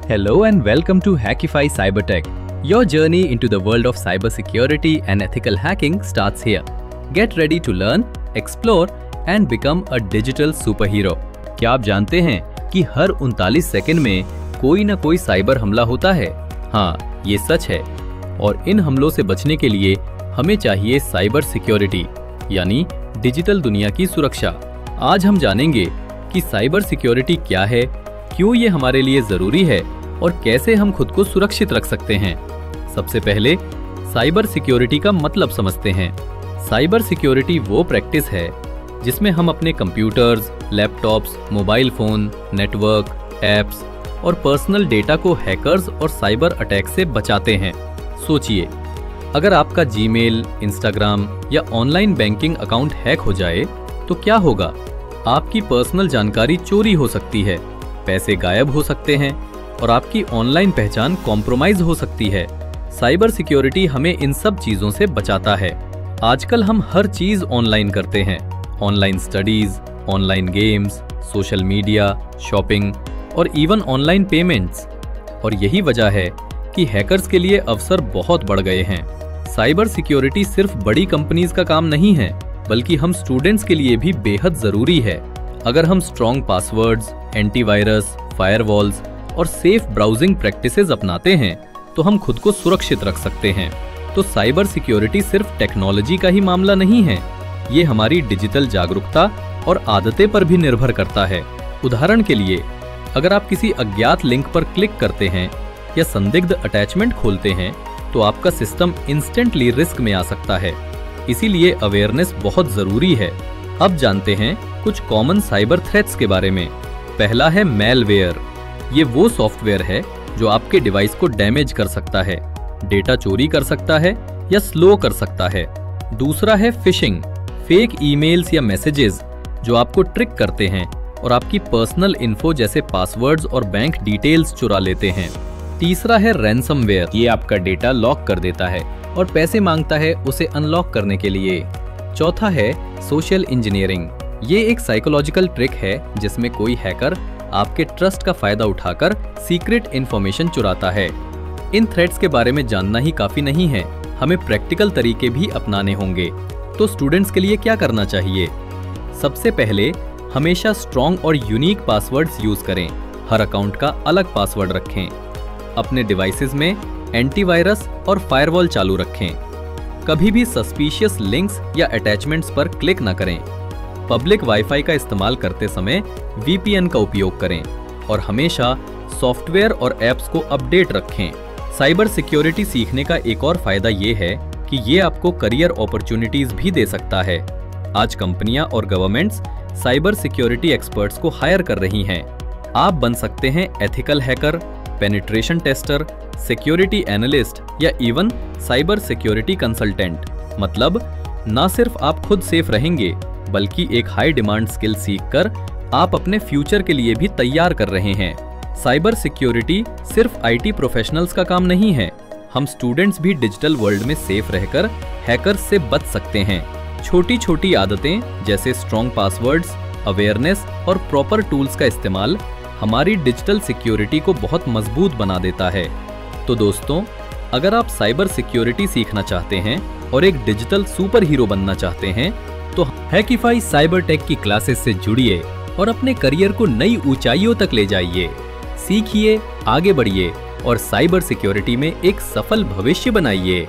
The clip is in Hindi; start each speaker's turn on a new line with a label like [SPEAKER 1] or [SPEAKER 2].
[SPEAKER 1] Hello and welcome to Hackify Cybertech. Your journey into the world of cybersecurity and ethical hacking starts here. Get ready to learn, explore and become a digital superhero. क्या आप जानते हैं कि हर 39 सेकंड में कोई ना कोई साइबर हमला होता है? हाँ, ये सच है। और इन हमलों से बचने के लिए हमें चाहिए साइबर सिक्योरिटी, यानी डिजिटल दुनिया की सुरक्षा। आज हम जानेंगे कि साइबर सिक्योरिटी क्या है, क्यों ये हमारे लिए जरूरी है और कैसे हम खुद को सुरक्षित रख सकते हैं। सबसे पहले साइबर सिक्योरिटी का मतलब समझते हैं। साइबर सिक्योरिटी वो प्रैक्टिस है जिसमें हम अपने computers, laptops, mobile phone, network, apps और पर्सनल डेटा को हैकर्स और साइबर अटैक से बचाते हैं। सोचिए, अगर आपका जीमेल, इंस्टाग्राम या ऑनलाइन बैंकिंग अकाउंट हैक हो जाए तो क्या होगा? आपकी पर्सनल जानकारी चोरी हो सकती है, पैसे गायब हो सकते हैं और आपकी ऑनलाइन पहचान कॉम्प्रोमाइज हो सकती है। साइबर सिक्योरिटी हमें इन सब चीजों से बचाता है। आजकल हम हर चीज ऑनलाइन करते हैं। Online studies, online games, social media, shopping और इवन ऑनलाइन पेमेंट्स। और यही वजह है कि हैकर्स के लिए अवसर बहुत बढ़ गए हैं। साइबर सिक्योरिटी सिर्फ बड़ी कंपनीज का काम नहीं है, बल्कि हम स्टूडेंट्स के लिए भी बेहद जरूरी है। अगर हम स्ट्रॉन्ग पासवर्ड्स, एंटीवायरस, फायरवॉल्स और सेफ ब्राउजिंग प्रैक्टिसेस अपनाते हैं तो हम खुद को सुरक्षित रख सकते हैं। तो साइबर सिक्योरिटी सिर्फ टेक्नोलॉजी का ही मामला नहीं है, ये हमारी डिजिटल जागरूकता और आदतें पर भी निर्भर करता है। उदाहरण के लिए, अगर आप किसी अज्ञात लिंक पर क्लिक करते हैं या संदिग्ध अटैचमेंट खोलते हैं तो आपका सिस्टम इंस्टेंटली रिस्क में आ सकता है। इसीलिए अवेयरनेस बहुत जरूरी है। अब जानते हैं कुछ कॉमन साइबर थ्रेट्स के बारे में। पहला है मैलवेयर। ये वो सॉफ्टवेयर है जो आपके डिवाइस को डैमेज कर सकता है, डेटा चोरी कर सकता है या स्लो कर सकता है। दूसरा है फिशिंग। फेक ईमेल्स या मैसेजेस जो आपको ट्रिक करते हैं और आपकी पर्सनल इन्फो जैसे पासवर्ड्स और बैंक डिटेल्स चुरा लेते हैं। तीसरा है रैनसमवेयर। ये आपका डेटा लॉक कर देता है और पैसे मांगता है उसे अनलॉक करने के लिए। चौथा है सोशल इंजीनियरिंग। ये एक साइकोलॉजिकल ट्रिक है जिसमें कोई हैकर आपके ट्रस्ट का फायदा उठाकर सीक्रेट इंफॉर्मेशन चुराता है। इन थ्रेट्स के बारे में जानना ही काफी नहीं है, हमें प्रैक्टिकल तरीके भी अपनाने होंगे। तो स्टूडेंट्स के लिए क्या करना चाहिए? सबसे पहले हमेशा स्ट्रॉन्ग और यूनिक पासवर्ड्स यूज करें। हर अकाउंट का अलग पासवर्ड रखें। अपने डिवाइसेस में एंटीवायरस और फायरवॉल चालू रखें। कभी भी सस्पिशियस लिंक्स या अटैचमेंट्स पर क्लिक न करें। पब्लिक वाईफाई का इस्तेमाल करते समय VPN का उपयोग करें और हमेशा सॉफ्टवेयर और एप्स को अपडेट रखें। साइबर सिक्योरिटी सीखने का एक और फायदा ये है कि ये आपको करियर अपॉर्चुनिटीज भी दे सकता है। आज कंपनियां और गवर्नमेंट्स साइबर सिक्योरिटी एक्सपर्ट्स को हायर कर रही हैं। आप बन सकते हैं ethical hacker, penetration tester, security analyst या इवन साइबर सिक्योरिटी कंसल्टेंट। मतलब न सिर्फ आप खुद सेफ रहेंगे, बल्कि एक हाई डिमांड स्किल सीखकर आप अपने फ्यूचर के लिए भी तैयार कर रहे हैं। साइबर सिक्योरिटी सिर्फ IT प्रोफेशनल्स का काम नहीं है, हम स्टूडेंट्स भी डिजिटल वर्ल्ड में सेफ रहकर हैकर्स से बच सकते हैं। छोटी छोटी आदतें जैसे स्ट्रॉन्ग पासवर्ड्स, अवेयरनेस और प्रॉपर टूल्स का इस्तेमाल हमारी डिजिटल सिक्योरिटी को बहुत मजबूत बना देता है। तो दोस्तों, अगर आप साइबर सिक्योरिटी सीखना चाहते हैं और एक डिजिटल सुपर हीरो बनना चाहते हैं तो हैकिफाई साइबर टेक की क्लासेस से जुड़िए और अपने करियर को नई ऊंचाइयों तक ले जाइए। सीखिए, आगे बढ़िए और साइबर सिक्योरिटी में एक सफल भविष्य बनाइए।